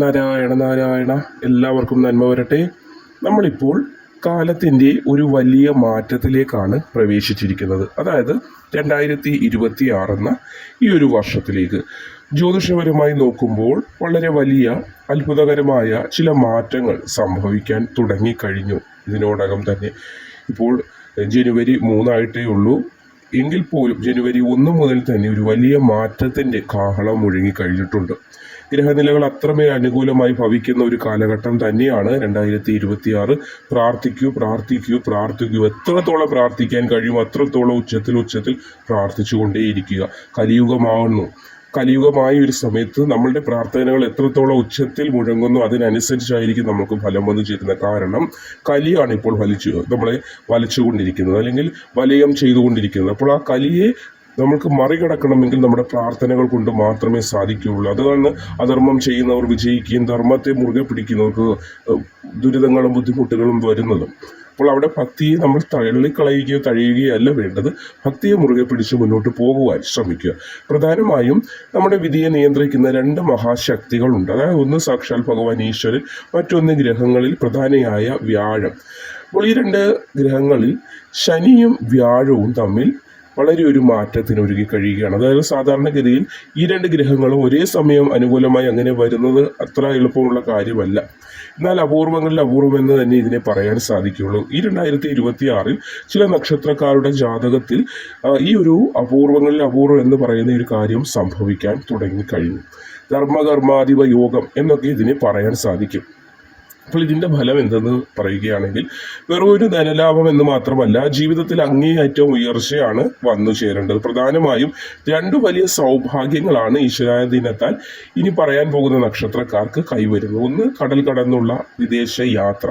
നാരായണ നാരായണ. എല്ലാവർക്കും നന്മ വരട്ടെ. നമ്മളിപ്പോൾ കാലത്തിൻ്റെ ഒരു വലിയ മാറ്റത്തിലേക്കാണ് പ്രവേശിച്ചിരിക്കുന്നത്. അതായത് 2026 എന്ന ഈ ഒരു വർഷത്തിലേക്ക് ജ്യോതിഷപരമായി നോക്കുമ്പോൾ വളരെ വലിയ അത്ഭുതകരമായ ചില മാറ്റങ്ങൾ സംഭവിക്കാൻ തുടങ്ങിക്കഴിഞ്ഞു. ഇതിനോടകം തന്നെ ഇപ്പോൾ ജനുവരി 3 ഉള്ളൂ. എങ്കിൽ പോലും ജനുവരി 1 മുതൽ തന്നെ ഒരു വലിയ മാറ്റത്തിൻ്റെ കാഹളം മുഴങ്ങിക്കഴിഞ്ഞിട്ടുണ്ട്. ഗ്രഹനിലകൾ അത്രമേൽ അനുകൂലമായി ഭവിക്കുന്ന ഒരു കാലഘട്ടം തന്നെയാണ് 2026. പ്രാർത്ഥിക്കൂ. എത്രത്തോളം പ്രാർത്ഥിക്കാൻ കഴിയും അത്രത്തോളം ഉച്ചത്തിൽ പ്രാർത്ഥിച്ചുകൊണ്ടേയിരിക്കുക. കലിയുഗമായ ഒരു സമയത്ത് നമ്മളുടെ പ്രാർത്ഥനകൾ എത്രത്തോളം ഉച്ചത്തിൽ മുഴങ്ങുന്നു അതിനനുസരിച്ചായിരിക്കും നമുക്ക് ഫലം വന്നു ചേരുന്നത്. കാരണം കലിയാണ് ഇപ്പോൾ നമ്മളെ വലച്ചുകൊണ്ടിരിക്കുന്നത്, അല്ലെങ്കിൽ വലയം ചെയ്തുകൊണ്ടിരിക്കുന്നത്. അപ്പോൾ ആ കലിയെ നമുക്ക് മറികടക്കണമെങ്കിൽ നമ്മുടെ പ്രാർത്ഥനകൾ കൊണ്ട് മാത്രമേ സാധിക്കുകയുള്ളൂ. അതാണ് അധർമ്മം ചെയ്യുന്നവർ വിജയിക്കുകയും ധർമ്മത്തെ മുറുകെ പിടിക്കുന്നവർക്ക് ദുരിതങ്ങളും ബുദ്ധിമുട്ടുകളും വരുന്നതും. അപ്പോൾ അവിടെ ഭക്തിയെ നമ്മൾ തഴയുകയല്ല വേണ്ടത്. ഭക്തിയെ മുറുകെ പിടിച്ച് മുന്നോട്ട് പോകുവാൻ ശ്രമിക്കുക. പ്രധാനമായും നമ്മുടെ വിധിയെ നിയന്ത്രിക്കുന്ന 2 മഹാശക്തികളുണ്ട്. അതായത് ഒന്ന് സാക്ഷാൽ ഭഗവാൻ ഈശ്വരൻ, മറ്റൊന്ന് ഗ്രഹങ്ങളിൽ പ്രധാനിയായ വ്യാഴം. അപ്പോൾ ഈ 2 ഗ്രഹങ്ങളിൽ ശനിയും വ്യാഴവും തമ്മിൽ വളരെ ഒരു മാറ്റത്തിന് ഒരുങ്ങി കഴിയുകയാണ്. അതായത് സാധാരണഗതിയിൽ ഈ 2 ഗ്രഹങ്ങളും ഒരേ സമയം അനുകൂലമായി അങ്ങനെ വരുന്നത് അത്ര എളുപ്പമുള്ള കാര്യമല്ല. എന്നാൽ അപൂർവങ്ങളിൽ അപൂർവമെന്ന് തന്നെ ഇതിനെ പറയാൻ സാധിക്കുകയുള്ളൂ. ഈ 2026 ചില നക്ഷത്രക്കാരുടെ ജാതകത്തിൽ ഈ ഒരു അപൂർവങ്ങളിൽ അപൂർവം എന്ന് പറയുന്ന ഒരു കാര്യം സംഭവിക്കാൻ തുടങ്ങിക്കഴിഞ്ഞു. ധർമ്മകർമാധിപ യോഗം എന്നൊക്കെ ഇതിനെ പറയാൻ സാധിക്കും. അപ്പോൾ ഇതിൻ്റെ ഫലം എന്തെന്ന് പറയുകയാണെങ്കിൽ വെറും ഒരു ധനലാഭം എന്ന് മാത്രമല്ല, ജീവിതത്തിൽ അങ്ങേയറ്റം ഉയർച്ചയാണ് വന്നു ചേരേണ്ടത്. പ്രധാനമായും 2 വലിയ സൗഭാഗ്യങ്ങളാണ് ഈശ്വരായ ദിനത്താൽ ഇനി പറയാൻ പോകുന്ന നക്ഷത്രക്കാർക്ക് കൈവരുന്നത്. ഒന്ന്, കടൽ കടന്നുള്ള വിദേശ യാത്ര.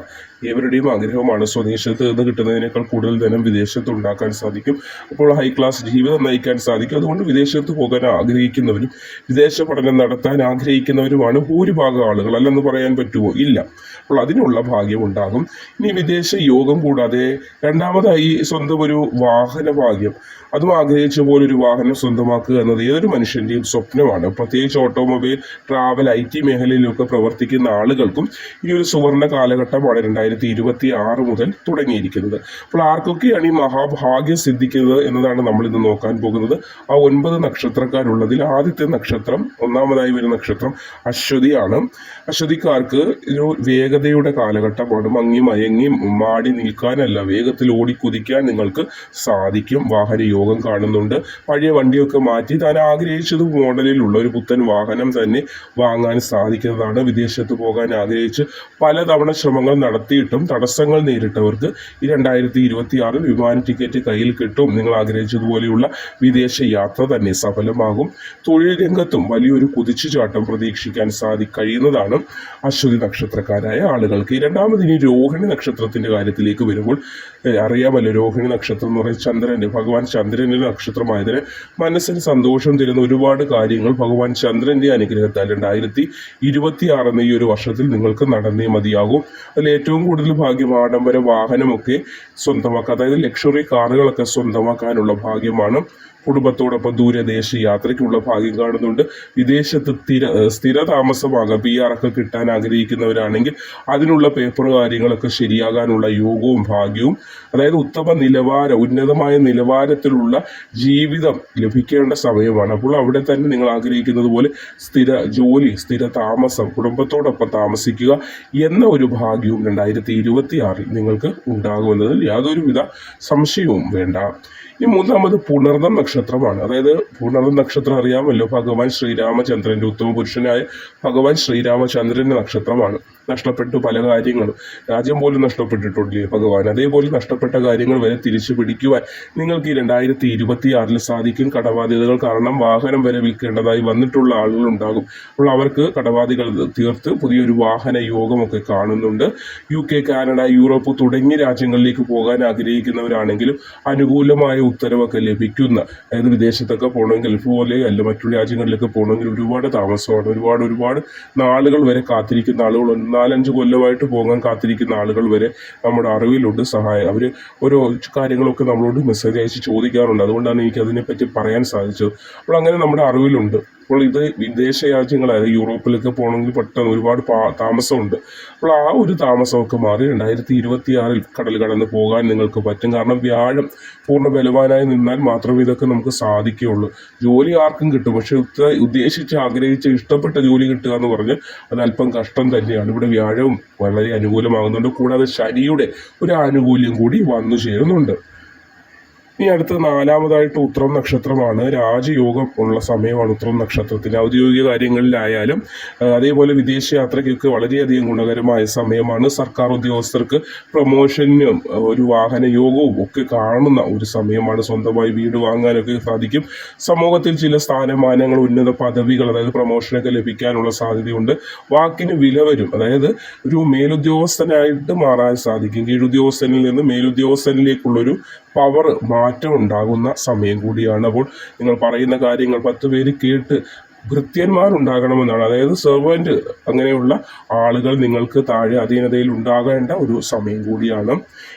ഏവരുടെയും ആഗ്രഹമാണ്. സ്വദേശത്ത് നിന്ന് കിട്ടുന്നതിനേക്കാൾ കൂടുതൽ ധനം വിദേശത്ത് ഉണ്ടാക്കാൻ സാധിക്കും. അപ്പോൾ ഹൈ ക്ലാസ് ജീവിതം നയിക്കാൻ സാധിക്കും. അതുകൊണ്ട് വിദേശത്ത് പോകാൻ ആഗ്രഹിക്കുന്നവരും വിദേശ പഠനം നടത്താൻ ആഗ്രഹിക്കുന്നവരുമാണ് ഭൂരിഭാഗം ആളുകൾ. അല്ലെന്ന് പറയാൻ പറ്റുമോ? ഇല്ല. അപ്പോൾ അതിനുള്ള ഭാഗ്യം ഉണ്ടാകും. ഇനി വിദേശ യോഗം കൂടാതെ രണ്ടാമതായി സ്വന്തം ഒരു വാഹന ഭാഗ്യം, അതും ആഗ്രഹിച്ച പോലെ ഒരു വാഹനം സ്വന്തമാക്കുക എന്നത് ഏതൊരു മനുഷ്യൻ്റെയും സ്വപ്നമാണ്. പ്രത്യേകിച്ച് ഓട്ടോമൊബൈൽ, ട്രാവൽ, IT മേഖലയിലൊക്കെ പ്രവർത്തിക്കുന്ന ആളുകൾക്കും ഈ ഒരു സുവർണ കാലഘട്ടമാണ് 2026 മുതൽ തുടങ്ങിയിരിക്കുന്നത്. അപ്പോൾ ആർക്കൊക്കെയാണ് ഈ മഹാഭാഗ്യം സിദ്ധിക്കുന്നത് എന്നതാണ് നമ്മളിന്ന് നോക്കാൻ പോകുന്നത്. ആ 9 നക്ഷത്രക്കാരുള്ളതിൽ ആദ്യത്തെ നക്ഷത്രം, ഒന്നാമതായി വരുന്ന നക്ഷത്രം അശ്വതിയാണ്. അശ്വതിക്കാർക്ക് ഒരു വേഗതയുടെ കാലഘട്ടമാണ്. മയങ്ങി മാടി നിൽക്കാനല്ല, വേഗത്തിൽ ഓടിക്കുതിക്കാൻ നിങ്ങൾക്ക് സാധിക്കും. വാഹന യോഗം കാണുന്നുണ്ട്. പഴയ വണ്ടിയൊക്കെ മാറ്റി താൻ ആഗ്രഹിച്ചത് മോഡലിലുള്ള ഒരു പുത്തൻ വാഹനം തന്നെ വാങ്ങാൻ സാധിക്കുന്നതാണ്. വിദേശത്ത് പോകാൻ ആഗ്രഹിച്ച് പലതവണ ശ്രമങ്ങൾ നടത്തിയിട്ടും തടസ്സങ്ങൾ നേരിട്ടവർക്ക് ഈ 2026 വിമാന ടിക്കറ്റ് കയ്യിൽ കിട്ടും. നിങ്ങൾ ആഗ്രഹിച്ചതുപോലെയുള്ള വിദേശ യാത്ര തന്നെ സഫലമാകും. തൊഴിൽ രംഗത്തും വലിയൊരു കുതിച്ചുചാട്ടം പ്രതീക്ഷിക്കാൻ കഴിയുന്നതാണ് അശ്വതി നക്ഷത്രക്കാരായ ആളുകൾക്ക്. ഈ രണ്ടാമതിനി രോഹിണി നക്ഷത്രത്തിന്റെ കാര്യത്തിലേക്ക് വരുമ്പോൾ അറിയാമല്ലോ, രോഹിണി നക്ഷത്രം എന്ന് പറയുന്നത് ഭഗവാൻ ചന്ദ്രന്റെ നക്ഷത്രമായതിന് മനസ്സിന് സന്തോഷം തരുന്ന ഒരുപാട് കാര്യങ്ങൾ ഭഗവാൻ ചന്ദ്രന്റെ അനുഗ്രഹത്താൽ 2026 എന്ന ഈ ഒരു വർഷത്തിൽ നിങ്ങൾക്ക് നടന്നേ മതിയാകും. അതിൽ ഏറ്റവും കൂടുതൽ ഭാഗ്യം ആഡംബര വാഹനമൊക്കെ സ്വന്തമാക്കുക, അതായത് ലക്ഷറി കാറുകളൊക്കെ സ്വന്തമാക്കാനുള്ള ഭാഗ്യമാണ്. കുടുംബത്തോടൊപ്പം ദൂരദേശ യാത്രയ്ക്കുള്ള ഭാഗ്യം കാണുന്നുണ്ട്. വിദേശത്ത് സ്ഥിര താമസമാകാം, PR ഒക്കെ കിട്ടാൻ ആഗ്രഹിക്കുന്നവരാണെങ്കിൽ അതിനുള്ള പേപ്പർ കാര്യങ്ങളൊക്കെ ശരിയാകാനുള്ള യോഗവും ഭാഗ്യവും, അതായത് ഉന്നതമായ നിലവാരത്തിലുള്ള ജീവിതം ലഭിക്കേണ്ട സമയമാണ്. അപ്പോൾ അവിടെ തന്നെ നിങ്ങൾ ആഗ്രഹിക്കുന്നത് പോലെ സ്ഥിര ജോലി, സ്ഥിര താമസം, കുടുംബത്തോടൊപ്പം താമസിക്കുക എന്ന ഒരു ഭാഗ്യവും 2026 നിങ്ങൾക്ക് ഉണ്ടാകുമെന്നതിൽ യാതൊരുവിധ സംശയവും വേണ്ട. ഇനി മൂന്നാമത് പുണർദം നക്ഷത്രമാണ്. അതായത് പുണർദം നക്ഷത്രം അറിയാമല്ലോ, ഭഗവാൻ ശ്രീരാമചന്ദ്രന്റെ, ഉത്തമ പുരുഷനായ ഭഗവാൻ ശ്രീരാമചന്ദ്രന്റെ നക്ഷത്രമാണ്. നഷ്ടപ്പെട്ടു പല കാര്യങ്ങളും, രാജ്യം പോലും നഷ്ടപ്പെട്ടിട്ടില്ലേ ഭഗവാൻ. അതേപോലെ നഷ്ടപ്പെട്ട കാര്യങ്ങൾ വരെ തിരിച്ചു പിടിക്കുവാൻ നിങ്ങൾക്ക് ഈ 2026 സാധിക്കും. കടബാധ്യതകൾ കാരണം വാഹനം വരെ വിൽക്കേണ്ടതായി വന്നിട്ടുള്ള ആളുകളുണ്ടാകും. അപ്പോൾ അവർക്ക് കടബാധ്യതകൾ തീർത്ത് പുതിയൊരു വാഹന യോഗമൊക്കെ കാണുന്നുണ്ട്. UK, കാനഡ, യൂറോപ്പ് തുടങ്ങിയ രാജ്യങ്ങളിലേക്ക് പോകാൻ ആഗ്രഹിക്കുന്നവരാണെങ്കിലും അനുകൂലമായ ഉത്തരവൊക്കെ ലഭിക്കുന്ന, അതായത് വിദേശത്തൊക്കെ പോകണമെങ്കിൽ ഗൾഫ് പോലെ അല്ല, മറ്റു രാജ്യങ്ങളിലൊക്കെ പോകണമെങ്കിൽ ഒരുപാട് താമസമാണ്. ഒരുപാട് നാളുകൾ വരെ കാത്തിരിക്കുന്ന ആളുകൾ, 4-5 കൊല്ലമായിട്ട് പോകാൻ കാത്തിരിക്കുന്ന ആളുകൾ വരെ നമ്മുടെ അറിവിലുണ്ട്. അവർ ഓരോ കാര്യങ്ങളൊക്കെ നമ്മളോട് മെസ്സേജ് അയച്ച് ചോദിക്കാറുണ്ട്. അതുകൊണ്ടാണ് എനിക്ക് അതിനെപ്പറ്റി പറയാൻ സാധിച്ചത്. അപ്പോൾ അങ്ങനെ നമ്മുടെ അറിവിലുണ്ട്. അപ്പോൾ ഇത് വിദേശ രാജ്യങ്ങൾ, അതായത് യൂറോപ്പിലൊക്കെ പോകണമെങ്കിൽ പെട്ടെന്ന് ഒരുപാട് താമസമുണ്ട്. അപ്പോൾ ആ ഒരു താമസമൊക്കെ മാറി 2026 കടൽ കടന്ന് പോകാൻ നിങ്ങൾക്ക് പറ്റും. കാരണം വ്യാഴം പൂർണ്ണ ബലവാനായി നിന്നാൽ മാത്രമേ ഇതൊക്കെ നമുക്ക് സാധിക്കുകയുള്ളൂ. ജോലി ആർക്കും കിട്ടും, പക്ഷെ ഉദ്ദേശിച്ച് ആഗ്രഹിച്ച് ഇഷ്ടപ്പെട്ട ജോലി കിട്ടുക എന്ന് പറഞ്ഞാൽ അത് അല്പം കഷ്ടം തന്നെയാണ്. ഇവിടെ വ്യാഴവും വളരെ അനുകൂലമാകുന്നുണ്ട്. കൂടാതെ ശനിയുടെ ഒരു ആനുകൂല്യം കൂടി വന്നു ചേരുന്നുണ്ട്. ഇനി അടുത്ത 4-മതായിട്ട് ഉത്രം നക്ഷത്രമാണ്. രാജയോഗം ഉള്ള സമയമാണ് ഉത്രം നക്ഷത്രത്തിന്. ഔദ്യോഗിക കാര്യങ്ങളിലായാലും അതേപോലെ വിദേശ യാത്രയ്ക്കൊക്കെ വളരെയധികം ഗുണകരമായ സമയമാണ്. സർക്കാർ ഉദ്യോഗസ്ഥർക്ക് പ്രൊമോഷനും ഒരു വാഹന യോഗവും ഒക്കെ കാണുന്ന ഒരു സമയമാണ്. സ്വന്തമായി വീട് വാങ്ങാനൊക്കെ സാധിക്കും. സമൂഹത്തിൽ ചില സ്ഥാനമാനങ്ങൾ, ഉന്നത പദവികൾ, അതായത് പ്രൊമോഷനൊക്കെ ലഭിക്കാനുള്ള സാധ്യതയുണ്ട്. വാക്കിന് വില വരും, അതായത് ഒരു മേലുദ്യോഗസ്ഥനായിട്ട് മാറാൻ സാധിക്കും. കീഴുദ്യോഗസ്ഥനിൽ നിന്ന് മേലുദ്യോഗസ്ഥനിലേക്കുള്ളൊരു പവർ മാറ്റം ഉണ്ടാകുന്ന സമയം കൂടിയാണ്. അപ്പോൾ നിങ്ങൾ പറയുന്ന കാര്യങ്ങൾ 10 പേര് കേട്ട് ഭൃത്യന്മാരുണ്ടാകണമെന്നാണ്. അതായത് സെർവൻറ്റ്, അങ്ങനെയുള്ള ആളുകൾ നിങ്ങൾക്ക് താഴെ അധീനതയിൽ ഉണ്ടാകേണ്ട ഒരു സമയം കൂടിയാണ്.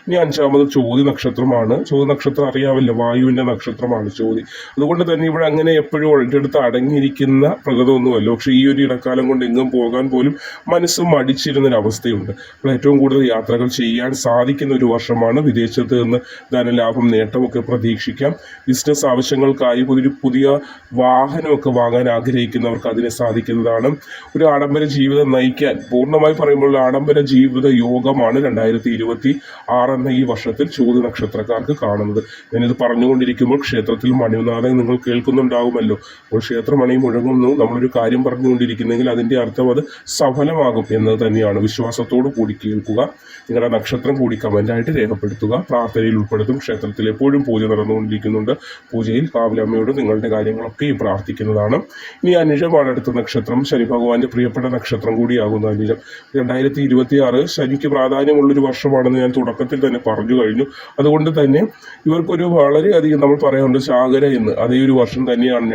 ഇനി 5-മത് ചോതി നക്ഷത്രമാണ്. ചോതി നക്ഷത്രം അറിയാമല്ലോ, വായുവിൻ്റെ നക്ഷത്രമാണ് ചോതി. അതുകൊണ്ട് തന്നെ ഇവിടെ അങ്ങനെ എപ്പോഴും ഒരിടത്ത് അടങ്ങിയിരിക്കുന്ന പ്രകൃതമൊന്നുമല്ലോ. പക്ഷേ ഈ ഒരു ഇടക്കാലം കൊണ്ട് എങ്ങും പോകാൻ പോലും മനസ്സ് മടിച്ചിരുന്നൊരവസ്ഥയുണ്ട്. അപ്പോൾ ഏറ്റവും കൂടുതൽ യാത്രകൾ ചെയ്യാൻ സാധിക്കുന്ന ഒരു വർഷമാണ്. വിദേശത്ത് നിന്ന് ധനലാഭം, നേട്ടമൊക്കെ പ്രതീക്ഷിക്കാം. ബിസിനസ് ആവശ്യങ്ങൾക്കായി പുതിയ വാഹനമൊക്കെ വാങ്ങാൻ ആഗ്രഹിക്കുന്നവർക്ക് അതിന് സാധിക്കുന്നതാണ്. ഒരു ആഡംബര ജീവിതം നയിക്കാൻ, പൂർണ്ണമായി പറയുമ്പോൾ ആഡംബര ജീവിത യോഗമാണ് 2026 എന്ന ഈ വർഷത്തിൽ ചോതി നക്ഷത്രക്കാർക്ക് കാണുന്നത്. ഞാനിത് പറഞ്ഞുകൊണ്ടിരിക്കുമ്പോൾ ക്ഷേത്രത്തിൽ മണിനാഥം നിങ്ങൾ കേൾക്കുന്നുണ്ടാകുമല്ലോ. അപ്പോൾ ക്ഷേത്രമണി മുഴങ്ങുന്നു, നമ്മളൊരു കാര്യം പറഞ്ഞുകൊണ്ടിരിക്കുന്നെങ്കിൽ അതിൻ്റെ അർത്ഥം അത് സഫലമാകും എന്നത് തന്നെയാണ്. വിശ്വാസത്തോടു കൂടി കേൾക്കുക. നിങ്ങളുടെ നക്ഷത്രം കൂടി കമൻ്റായിട്ട് രേഖപ്പെടുത്തുക. പ്രാർത്ഥനയിൽ ഉൾപ്പെടുത്തും. ക്ഷേത്രത്തിൽ എപ്പോഴും പൂജ നടന്നുകൊണ്ടിരിക്കുന്നുണ്ട്. പൂജയിൽ കാവിലമ്മയോട് നിങ്ങളുടെ കാര്യങ്ങളൊക്കെ പ്രാർത്ഥിക്കുന്നതാണ്. ഇനി അനിഴമാണ് അടുത്ത നക്ഷത്രം. ശനി ഭഗവാന്റെ പ്രിയപ്പെട്ട നക്ഷത്രം കൂടിയാകുന്ന അനിഴം. 2026 ശനിക്ക് പ്രാധാന്യമുള്ളൊരു വർഷമാണെന്ന് ഞാൻ തുടക്കത്തിൽ തന്നെ പറഞ്ഞു കഴിഞ്ഞു. അതുകൊണ്ട് തന്നെ ഇവർക്കൊരു വളരെയധികം, നമ്മൾ പറയാറുണ്ട് ശാകര എന്ന്, അതേ ഒരു വർഷം തന്നെയാണ്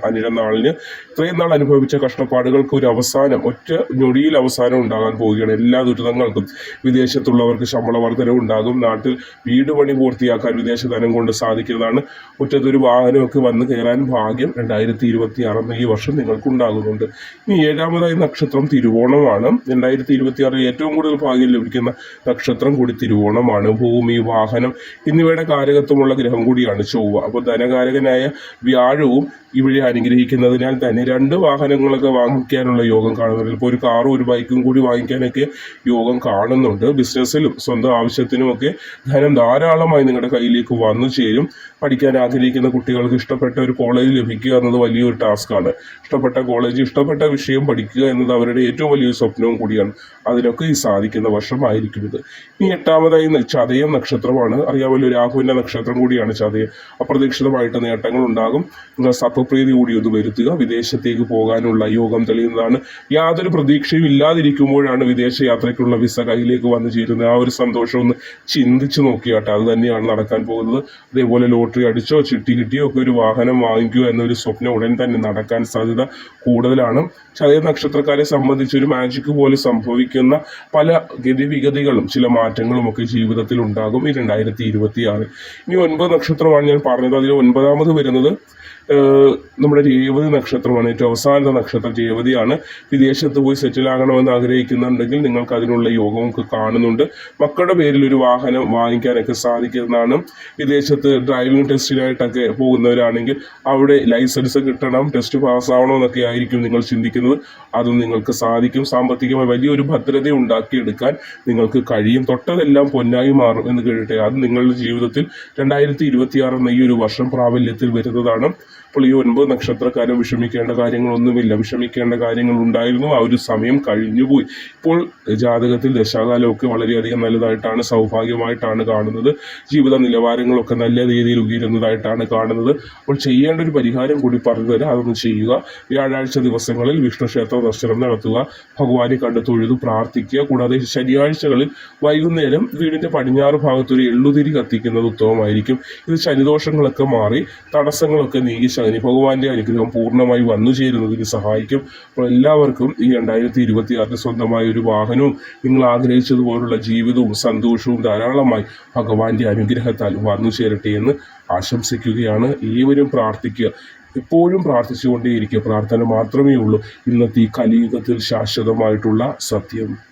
അനിഴം നാളിന്. ഇത്രയും നാൾ അനുഭവിച്ച കഷ്ടപ്പാടുകൾക്ക് ഒരു അവസാനം, ഒറ്റ ഞൊടിയിൽ അവസാനം ഉണ്ടാകാൻ പോവുകയാണ്. എല്ലാ ദുരിതങ്ങൾക്കും. വിദേശത്തുള്ളവർക്ക് ശമ്പള വർധനവ് ഉണ്ടാകും. നാട്ടിൽ വീട് പണി പൂർത്തിയാക്കാൻ വിദേശ ധനം കൊണ്ട് സാധിക്കുന്നതാണ്. മുറ്റത്തൊരു വാഹനമൊക്കെ വന്ന് കയറാൻ ഭാഗ്യം 2026 ഈ വർഷം നിങ്ങൾക്കുണ്ടാകുന്നുണ്ട്. ഇനി 7-മതായ നക്ഷത്രം തിരുവോണമാണ്. 2026 ഏറ്റവും കൂടുതൽ ഭാഗ്യം ലഭിക്കുന്ന നക്ഷത്രം കൂടി തിരുവോണമാണ്. ഭൂമി, വാഹനം എന്നിവയുടെ കാരകത്വമുള്ള ഗ്രഹം കൂടിയാണ് ചൊവ്വ. അപ്പോൾ ധനകാരകനായ വ്യാഴവും ഇവിടെ അനുഗ്രഹിക്കുന്നതിനാൽ തന്നെ 2 വാഹനങ്ങളൊക്കെ വാങ്ങിക്കാനുള്ള യോഗം കാണുന്നുണ്ട്. ഇപ്പോൾ ഒരു കാറും ഒരു ബൈക്കും കൂടി വാങ്ങിക്കാനൊക്കെ യോഗം കാണുന്നുണ്ട്. ബിസിനസ്സിലും സ്വന്തം ആവശ്യത്തിനുമൊക്കെ ധനം ധാരാളമായി നിങ്ങളുടെ കയ്യിലേക്ക് വന്നു ചേരും. പഠിക്കാൻ ആഗ്രഹിക്കുന്ന കുട്ടികൾക്ക് ഇഷ്ടപ്പെട്ട ഒരു കോളേജ് ലഭിക്കുക എന്നത് വലിയൊരു ടാസ്ക്കാണ്. ഇഷ്ടപ്പെട്ട കോളേജ്, ഇഷ്ടപ്പെട്ട വിഷയം പഠിക്കുക എന്നത് അവരുടെ ഏറ്റവും വലിയൊരു സ്വപ്നവും കൂടിയാണ്. അതിനൊക്കെ ഈ സാധിക്കുന്ന വർഷമായിരിക്കും ഇത്. ഇനി 8-മതായി ചതയം നക്ഷത്രമാണ്. അറിയാമല്ലോ, രാഹുവിൻ്റെ നക്ഷത്രം കൂടിയാണ് ചതയം. അപ്രതീക്ഷിതമായിട്ട് നേട്ടങ്ങൾ ഉണ്ടാകും. നിങ്ങൾ സത്വപ്രീതി കൂടി ഒന്ന് വരുത്തുക. വിദേശത്തേക്ക് പോകാനുള്ള യോഗം തെളിയുന്നതാണ്. യാതൊരു പ്രതീക്ഷയും ഇല്ലാതിരിക്കുമ്പോഴാണ് വിദേശ യാത്രയ്ക്കുള്ള വിസ കയ്യിലേക്ക് വന്നു ചേരുന്നത്. ആ ഒരു സന്തോഷം ഒന്ന് ചിന്തിച്ച് നോക്കിയാട്ടെ, അത് തന്നെയാണ് നടക്കാൻ പോകുന്നത്. അതേപോലെ ലോട്ടറി അടിച്ചോ ചിട്ടി കിട്ടിയോ ഒക്കെ ഒരു വാഹനം വാങ്ങിക്കുക എന്നൊരു സ്വപ്നം ഉടൻ തന്നെ നടക്കാൻ സാധ്യത കൂടുതലാണ്. ചതയ നക്ഷത്രക്കാരെ സംബന്ധിച്ച് ഒരു മാജിക് പോലെ സംഭവിക്കുന്ന പല ഗതിവിഗതികളും ചില മാറ്റങ്ങളും ഒക്കെ ജീവിതത്തിൽ ഉണ്ടാകും ഈ 2026. ഇനി 9 നക്ഷത്രമാണ് ഞാൻ പറഞ്ഞത്. അതിൽ 9-മത് വരുന്നത് നമ്മുടെ രേവതി നക്ഷത്രമാണ്. ഏറ്റവും അവസാനത്തെ നക്ഷത്രം രേവതിയാണ്. വിദേശത്ത് പോയി സെറ്റിൽ ആകണമെന്ന് ആഗ്രഹിക്കുന്നുണ്ടെങ്കിൽ നിങ്ങൾക്ക് അതിനുള്ള യോഗമൊക്കെ കാണുന്നുണ്ട്. മക്കളുടെ പേരിൽ ഒരു വാഹനം വാങ്ങിക്കാനൊക്കെ സാധിക്കുന്നതാണ്. വിദേശത്ത് ഡ്രൈവിംഗ് ടെസ്റ്റിനായിട്ടൊക്കെ പോകുന്നവരാണെങ്കിൽ അവിടെ ലൈസൻസ് കിട്ടണം, ടെസ്റ്റ് പാസ്സാവണമെന്നൊക്കെ ആയിരിക്കും നിങ്ങൾ ചിന്തിക്കുന്നത്. അതും നിങ്ങൾക്ക് സാധിക്കും. സാമ്പത്തികമായി വലിയൊരു ഭദ്രത ഉണ്ടാക്കിയെടുക്കാൻ നിങ്ങൾക്ക് കഴിയും. തൊട്ടതെല്ലാം പൊന്നായി മാറും എന്ന് കേട്ടെ. അത് നിങ്ങളുടെ ജീവിതത്തിൽ 2026 എന്ന ഈ ഒരു വർഷം പ്രാബല്യത്തിൽ വരുന്നതാണ്. അപ്പോൾ ഈ 9 നക്ഷത്രക്കാരും വിഷമിക്കേണ്ട കാര്യങ്ങളൊന്നുമില്ല. വിഷമിക്കേണ്ട കാര്യങ്ങൾ ഉണ്ടായിരുന്നു, ആ ഒരു സമയം കഴിഞ്ഞുപോയി. ഇപ്പോൾ ജാതകത്തിൽ ദശാകാലമൊക്കെ വളരെയധികം നല്ലതായിട്ടാണ്, സൗഭാഗ്യമായിട്ടാണ് കാണുന്നത്. ജീവിത നിലവാരങ്ങളൊക്കെ നല്ല രീതിയിൽ ഉയരുന്നതായിട്ടാണ് കാണുന്നത്. അപ്പോൾ ചെയ്യേണ്ട ഒരു പരിഹാരം കൂടി പറഞ്ഞു തരാം, അതൊന്ന് ചെയ്യുക. വ്യാഴാഴ്ച ദിവസങ്ങളിൽ വിഷ്ണു ക്ഷേത്ര ദർശനം നടത്തുക. ഭഗവാനെ കണ്ട് തൊഴുതു പ്രാർത്ഥിക്കുക. കൂടാതെ ശനിയാഴ്ചകളിൽ വൈകുന്നേരം വീടിൻ്റെ പടിഞ്ഞാറ് ഭാഗത്തൊരു എള്ളുതിരി കത്തിക്കുന്നത് ഉത്തമമായിരിക്കും. ഇത് ശനിദോഷങ്ങളൊക്കെ മാറി തടസ്സങ്ങളൊക്കെ നീങ്ങി ശനി ഭഗവാന്റെ അനുഗ്രഹം പൂർണ്ണമായി വന്നു ചേരുന്നതിന് സഹായിക്കും. അപ്പോൾ എല്ലാവർക്കും ഈ 2026 സ്വന്തമായ ഒരു വാഹനവും നിങ്ങൾ ആഗ്രഹിച്ചതുപോലുള്ള ജീവിതവും സന്തോഷവും ധാരാളമായി ഭഗവാന്റെ അനുഗ്രഹത്താൽ വന്നു ചേരട്ടെ എന്ന് ആശംസിക്കുകയാണ്. ഏവരും പ്രാർത്ഥിക്കുക. എപ്പോഴും പ്രാർത്ഥിച്ചുകൊണ്ടേയിരിക്കുക. പ്രാർത്ഥന മാത്രമേ ഉള്ളൂ ഇന്നത്തെ ഈ കലിയുഗത്തിൽ ശാശ്വതമായിട്ടുള്ള സത്യം.